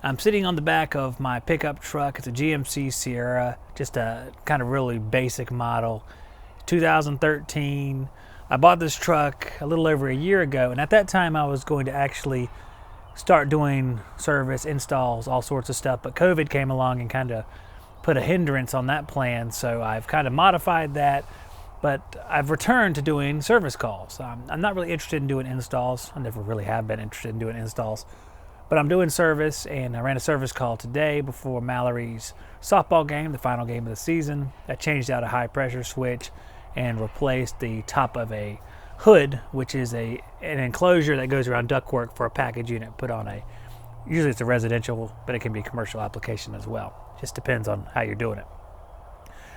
I'm sitting on the back of my pickup truck. It's a GMC Sierra, just a kind of really basic model, 2013. I bought this truck a little over a year ago, and at that time I was going to actually start doing service, installs, all sorts of stuff, but COVID came along and kind of put a hindrance on that plan, so I've kind of modified that, but I've returned to doing service calls. I'm not really interested in doing installs. I never really have been interested in doing installs, but I'm doing service, and I ran a service call today before Mallory's softball game, the final game of the season. I changed out a high pressure switch and replaced the top of a hood, which is an enclosure that goes around ductwork for a package unit put on usually it's a residential, but it can be a commercial application as well. Just depends on how you're doing it.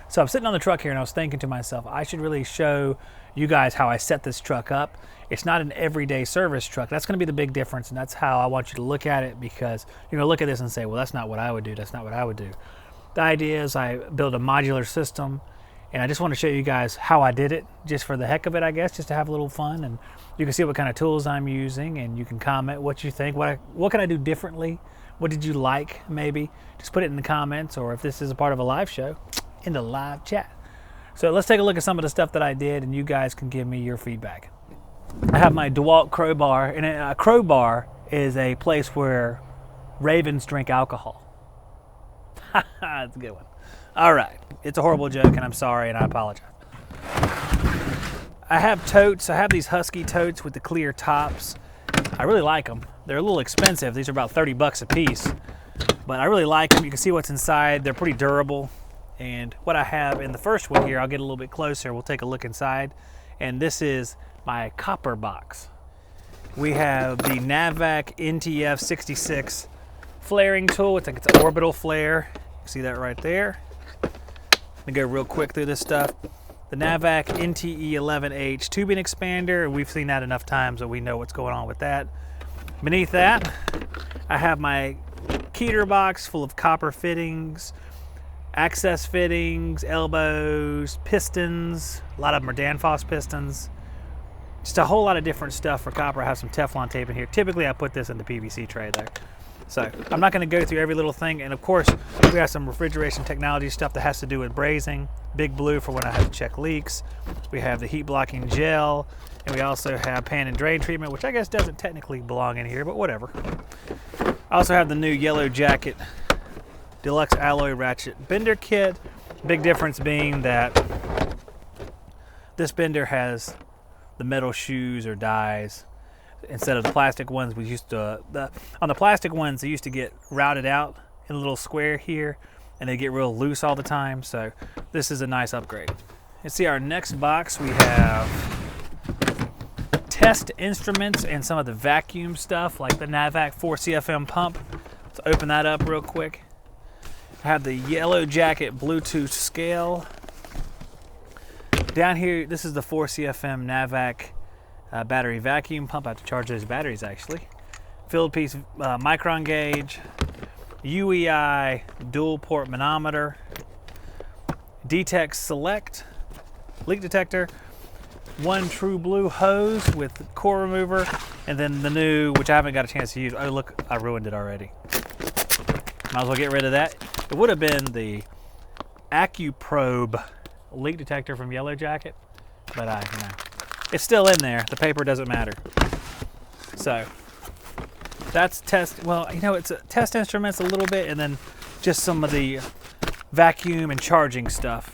So I'm sitting on the truck here and I was thinking to myself, I should really show you guys how I set this truck up. It's not an everyday service truck. That's going to be the big difference, and that's how I want you to look at it, because you're going to look at this and say, well, that's not what I would do. That's not what I would do. The idea is I build a modular system, and I just want to show you guys how I did it, just for the heck of it, I guess, just to have a little fun. And you can see what kind of tools I'm using, and you can comment what you think. What can I do differently? What did you like, maybe? Just put it in the comments, or if this is a part of a live show, in the live chat. So let's take a look at some of the stuff that I did, and you guys can give me your feedback. I have my DeWalt crowbar, and a crowbar is a place where ravens drink alcohol. That's a good one. All right, it's a horrible joke, and I'm sorry, and I apologize. I have totes. I have these Husky Totes with the clear tops. I really like them. They're a little expensive. These are about 30 bucks a piece, but I really like them. You can see what's inside. They're pretty durable. And what I have in the first one here, I'll get a little bit closer. We'll take a look inside. And this is my copper box. We have the NAVAC NTF 66 flaring tool. It's like it's an orbital flare. You see that right there. Let me go real quick through this stuff. The NAVAC NTE11H tubing expander. We've seen that enough times that we know what's going on with that. Beneath that, I have my Keter box full of copper fittings, access fittings, elbows, pistons. A lot of them are Danfoss pistons. Just a whole lot of different stuff for copper. I have some Teflon tape in here. Typically I put this in the PVC tray there. So I'm not going to go through every little thing. And of course, we have some refrigeration technology stuff that has to do with brazing. Big Blue for when I have to check leaks. We have the heat blocking gel. And we also have pan and drain treatment, which I guess doesn't technically belong in here, but whatever. I also have the new Yellow Jacket Deluxe Alloy Ratchet Bender Kit. Big difference being that this bender has the metal shoes or dies instead of the plastic ones we used to. On the plastic ones, they used to get routed out in a little square here, and they get real loose all the time. So this is a nice upgrade. Let's see our next box. We have test instruments and some of the vacuum stuff, like the NAVAC 4CFM pump. Let's open that up real quick. I have the Yellow Jacket Bluetooth scale. Down here, this is the 4CFM NAVAC battery vacuum pump. I have to charge those batteries actually. Filled piece micron gauge, UEI dual port manometer, DTEC Select leak detector, one True Blue hose with core remover, and then the new, which I haven't got a chance to use. Oh look, I ruined it already. Might as well get rid of that. It would have been the AccuProbe leak detector from Yellow Jacket, but it's still in there. The paper doesn't matter. So that's test. Well, it's a test instruments a little bit, and then just some of the vacuum and charging stuff.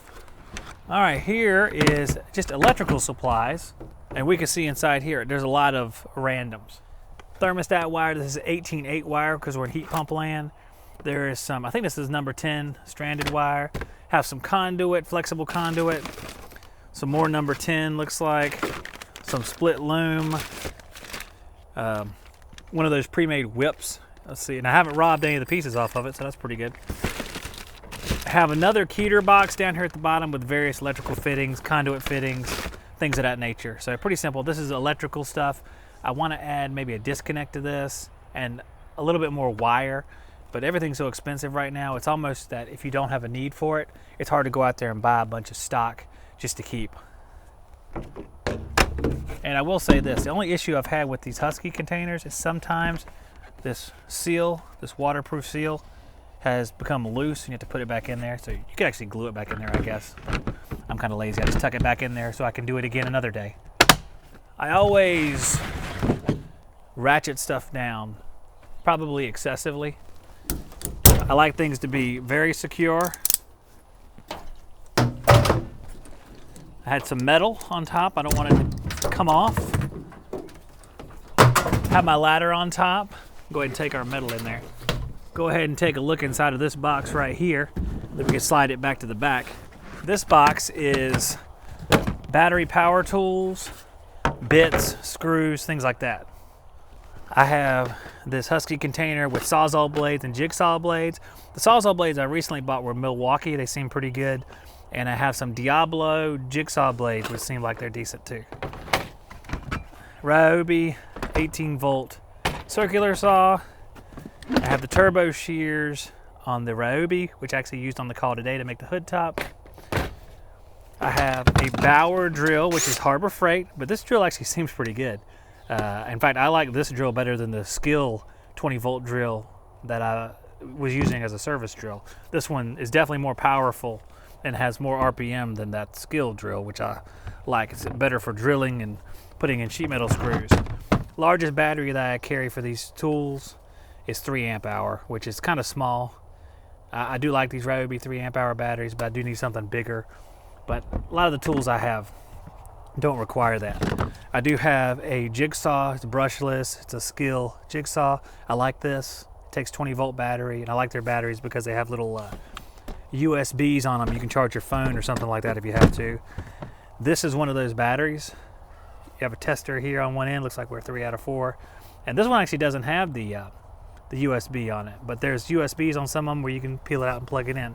All right, here is just electrical supplies, and we can see inside here there's a lot of randoms. Thermostat wire. This is 18/8 wire because we're in heat pump land. There is some, I think this is number 10 stranded wire. Have some conduit, flexible conduit. Some more number 10 looks like. Some split loom. One of those pre-made whips. Let's see, and I haven't robbed any of the pieces off of it, so that's pretty good. I have another Keter box down here at the bottom with various electrical fittings, conduit fittings, things of that nature. So pretty simple. This is electrical stuff. I want to add maybe a disconnect to this and a little bit more wire. But everything's so expensive right now, it's almost that if you don't have a need for it, it's hard to go out there and buy a bunch of stock just to keep. And I will say this, the only issue I've had with these Husky containers is sometimes this seal, this waterproof seal, has become loose and you have to put it back in there. So you could actually glue it back in there, I guess. I'm kind of lazy. I just tuck it back in there so I can do it again another day. I always ratchet stuff down, probably excessively. I like things to be very secure. I had some metal on top. I don't want it to come off. Have my ladder on top. Go ahead and take our metal in there. Go ahead and take a look inside of this box right here. Then we can slide it back to the back. This box is battery power tools, bits, screws, things like that. I have this Husky container with Sawzall blades and jigsaw blades. The Sawzall blades I recently bought were Milwaukee. They seem pretty good. And I have some Diablo jigsaw blades, which seem like they're decent too. Ryobi 18 volt circular saw. I have the turbo shears on the Ryobi, which I actually used on the call today to make the hood top. I have a Bauer drill, which is Harbor Freight, but this drill actually seems pretty good. In fact, I like this drill better than the Skill 20 volt drill that I was using as a service drill. This one is definitely more powerful and has more RPM than that Skill drill, which I like. It's better for drilling and putting in sheet metal screws. Largest battery that I carry for these tools is 3 amp hour, which is kind of small. I do like these Ryobi 3 amp hour batteries, but I do need something bigger. But a lot of the tools I have don't require that. I do have a jigsaw. It's brushless. It's a Skill jigsaw. I like this. It takes 20 volt battery, and I like their batteries because they have little USBs on them. You can charge your phone or something like that if you have to. This is one of those batteries. You have a tester here on one end. Looks like we're 3 out of 4. And this one actually doesn't have the USB on it, but there's USBs on some of them where you can peel it out and plug it in.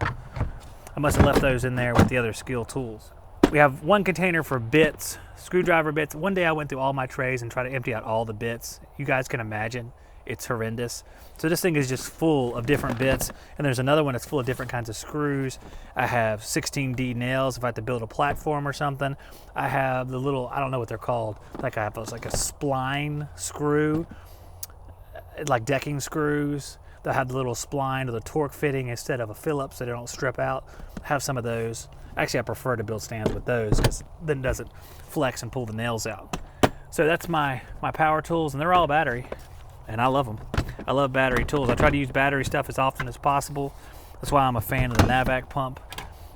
I must have left those in there with the other Skill tools. We have one container for bits, screwdriver bits. One day I went through all my trays and tried to empty out all the bits. You guys can imagine, it's horrendous. So this thing is just full of different bits, and there's another one that's full of different kinds of screws. I have 16D nails if I have to build a platform or something. I have the little, I don't know what they're called, like I have those, like a spline screw, like decking screws that have the little spline or the torque fitting instead of a Phillips so they don't strip out. I have some of those. Actually, I prefer to build stands with those because then it doesn't flex and pull the nails out. So that's my power tools, and they're all battery, and I love them. I love battery tools. I try to use battery stuff as often as possible. That's why I'm a fan of the Navac pump,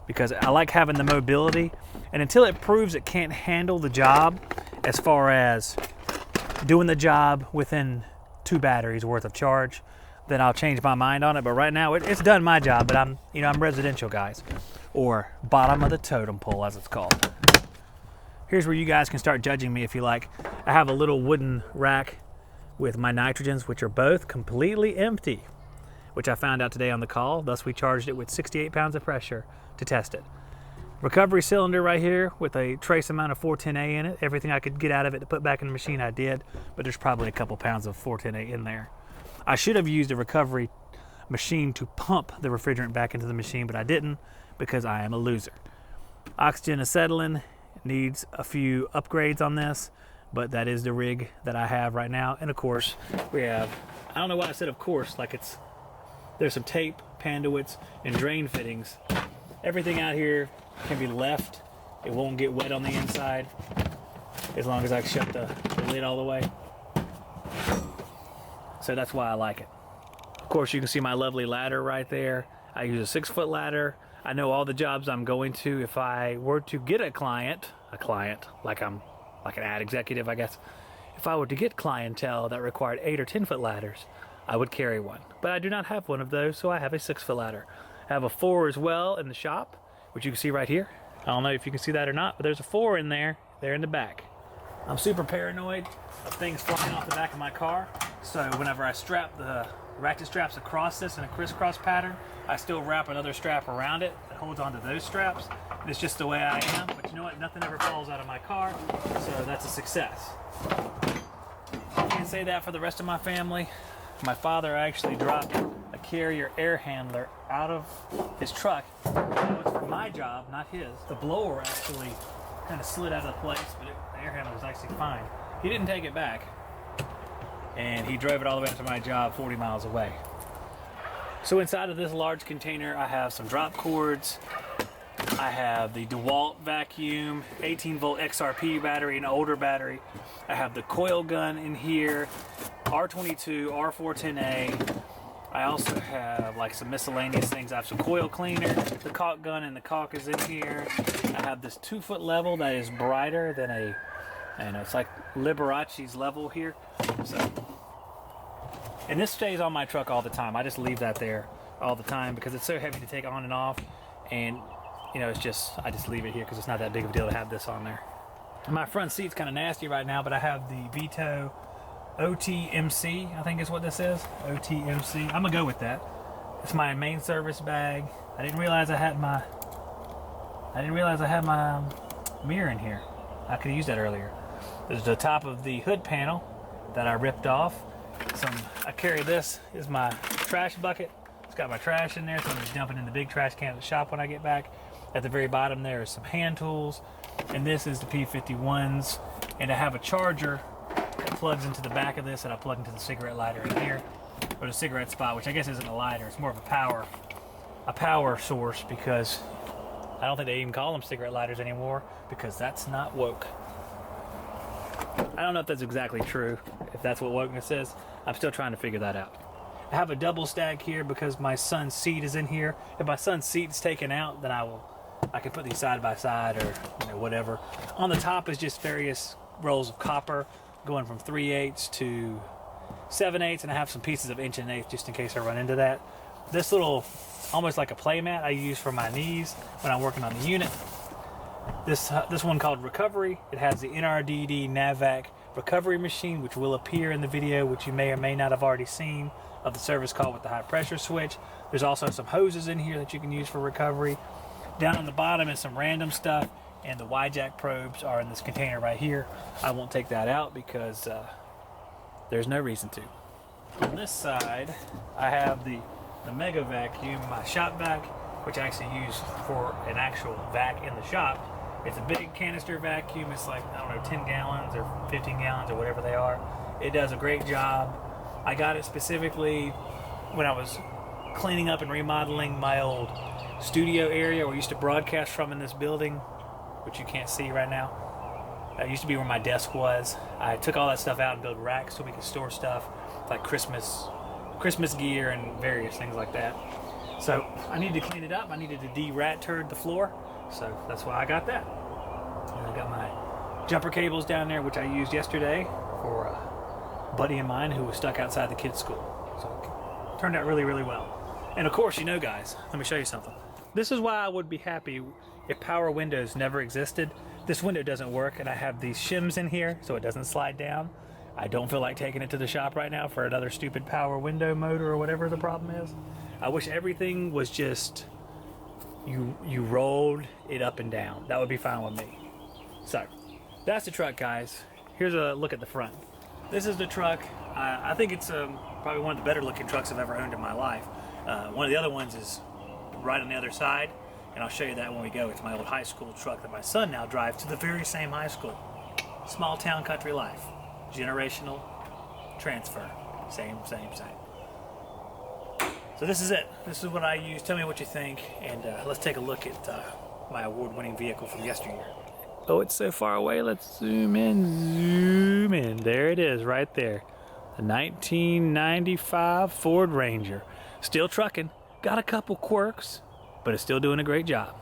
because I like having the mobility, and until it proves it can't handle the job as far as doing the job within 2 batteries worth of charge, then I'll change my mind on it. But right now it's done my job, but I'm residential, guys, or bottom of the totem pole as it's called. Here's where you guys can start judging me if you like. I have a little wooden rack with my nitrogens, which are both completely empty, which I found out today on the call. Thus we charged it with 68 pounds of pressure to test it. Recovery cylinder right here with a trace amount of 410A in it. Everything I could get out of it to put back in the machine I did, but there's probably a couple pounds of 410A in there. I should have used a recovery machine to pump the refrigerant back into the machine, but I didn't because I am a loser. Oxygen acetylene needs a few upgrades on this, but that is the rig that I have right now. And of course, we have, I don't know why I said of course, like there's some tape, panduits, and drain fittings. Everything out here can be left. It won't get wet on the inside as long as I shut the lid all the way. So that's why I like it. Of course, you can see my lovely ladder right there. I use a 6-foot ladder. I know all the jobs I'm going to. If I were to get a client, like I'm like an ad executive, I guess. If I were to get clientele that required 8 or 10-foot ladders, I would carry one. But I do not have one of those, so I have a 6-foot ladder. I have a 4 as well in the shop, which you can see right here. I don't know if you can see that or not, but there's a 4 in there. They're in the back. I'm super paranoid of things flying off the back of my car, so whenever I strap the ratchet straps across this in a crisscross pattern, I still wrap another strap around it that holds onto those straps. And it's just the way I am, but you know what? Nothing ever falls out of my car, so that's a success. I can't say that for the rest of my family. My father actually dropped a Carrier air handler out of his truck. That was for my job, not his. The blower actually kind of slid out of place, but the air handler was actually fine. He didn't take it back. and he drove it all the way up to my job 40 miles away. So inside of this large container, I have some drop cords. I have the DeWalt vacuum, 18 volt XRP battery, an older battery. I have the coil gun in here, R22, R410A. I also have like some miscellaneous things. I have some coil cleaner, the caulk gun and the caulk is in here. I have this 2-foot level that is brighter than it's like Liberace's level here. And this stays on my truck all the time. I just leave that there all the time because it's so heavy to take on and off. And you know, I just leave it here because it's not that big of a deal to have this on there. And my front seat's kind of nasty right now, but I have the Vito OTMC, I think is what this is. OTMC. I'm gonna go with that. It's my main service bag. I didn't realize I had my mirror in here. I could have used that earlier. There's the top of the hood panel that I ripped off. I carry this is my trash bucket. It's got my trash in there, so I'm just dumping in the big trash can at the shop when I get back. At the very bottom there is some hand tools, and this is the P51s. And I have a charger that plugs into the back of this that I plug into the cigarette lighter in here, or the cigarette spot, which I guess isn't a lighter. It's more of a power source, because I don't think they even call them cigarette lighters anymore, because that's not woke. I don't know if that's exactly true, if that's what wokeness is. I'm still trying to figure that out. I have a double stack here because my son's seat is in here. If my son's seat is taken out, then I can put these side by side, or whatever. On the top is just various rolls of copper going from 3/8 to 7/8, and I have some pieces of 1 1/8 just in case I run into that. This little, almost like a play mat, I use for my knees when I'm working on the unit. This one called Recovery. It has the NRDD NAVAC recovery machine, which will appear in the video, which you may or may not have already seen, of the service call with the high pressure switch. There's also some hoses in here that you can use for recovery. Down on the bottom is some random stuff, and the Y-jack probes are in this container right here. I won't take that out because there's no reason to. On this side, I have the Mega Vacuum, my shop vac, which I actually use for an actual vac in the shop. It's a big canister vacuum. It's like, I don't know, 10 gallons or 15 gallons or whatever they are. It does a great job. I got it specifically when I was cleaning up and remodeling my old studio area where I used to broadcast from in this building, which you can't see right now. That used to be where my desk was. I took all that stuff out and built racks so we could store stuff like Christmas gear and various things like that. So I needed to clean it up. I needed to de-rat turd the floor. So that's why I got that. And I got my jumper cables down there, which I used yesterday for a buddy of mine who was stuck outside the kids' school. So it turned out really, really well. And of course, guys, let me show you something. This is why I would be happy if power windows never existed. This window doesn't work, and I have these shims in here so it doesn't slide down. I don't feel like taking it to the shop right now for another stupid power window motor or whatever the problem is. I wish everything was just you rolled it up and down. That would be fine with me. So that's the truck, guys. Here's a look at the front. This is the truck. I think it's probably one of the better looking trucks I've ever owned in my life. One of the other ones is right on the other side, and I'll show you that when we go. It's my old high school truck that my son now drives to the very same high school. Small town country life. Generational transfer. Same. So this is it. This is what I use. Tell me what you think, and let's take a look at my award-winning vehicle from yesteryear. Oh, it's so far away. Let's zoom in. There it is, right there. The 1995 Ford Ranger. Still trucking. Got a couple quirks, but it's still doing a great job.